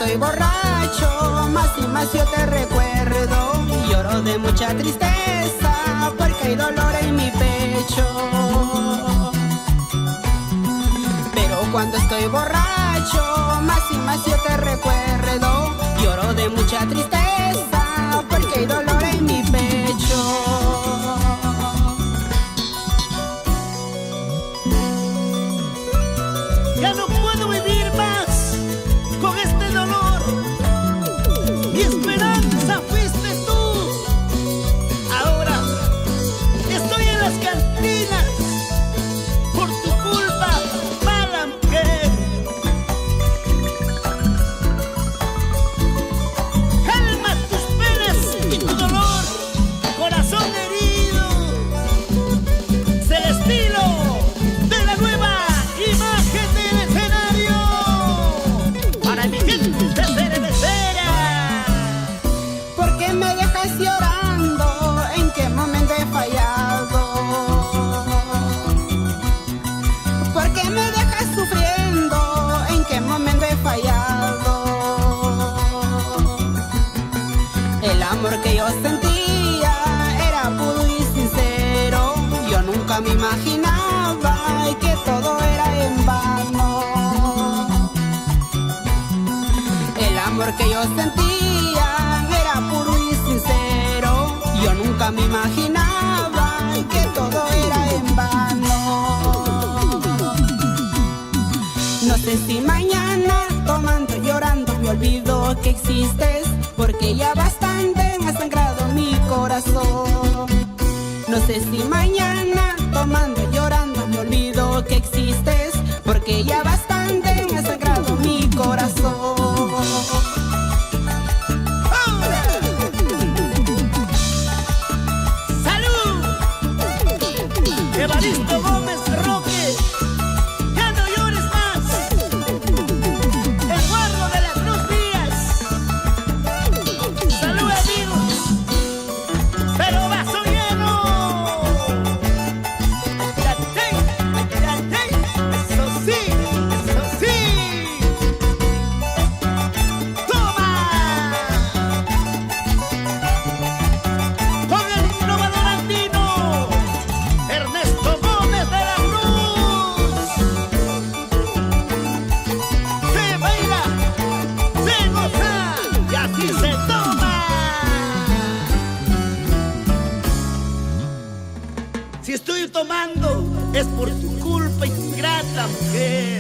estoy borracho, más y más yo te recuerdo. Lloro de mucha tristeza porque hay dolor en mi pecho. Pero cuando estoy borracho, más y más yo te recuerdo. Lloro de mucha tristeza porque hay dolor en mi pecho. Ya no puedo vivir más con este dolor. Mi esperanza fuiste tú. Ahora estoy en las cantinas por tu culpa, mala mujer. Calma tus penas y tu dolor, corazón herido. Es el estilo de la nueva imagen del escenario para mi gente cervecera. ¿Por qué me dejas llorando? ¿En qué momento he fallado? ¿Por qué me dejas sufriendo? ¿En qué momento he fallado? El amor que yo sentía era puro y sincero. Yo nunca me imaginaba que todo era en vano. El amor que yo sentía era puro y sincero. Yo nunca me imaginaba que todo era en vano. No sé si mañana, tomando, llorando, me olvido que existes, porque ya bastante me ha sangrado mi corazón. No sé si mañana, tomando, llorando, me olvido que existes, porque ya bastante me ha sangrado mi corazón. ¡Salud! Evaristo Gómez Roque, ya no llores más. Eduardo de la Cruz Díaz, salud amigos, pero vaso lleno. Eso sí, eso sí. ¡Toma! Con el innovador andino Ernesto Gómez de la Cruz. Se baila, se goza y así se toma. Si estoy tomando es por tu culpa, ingrata mujer.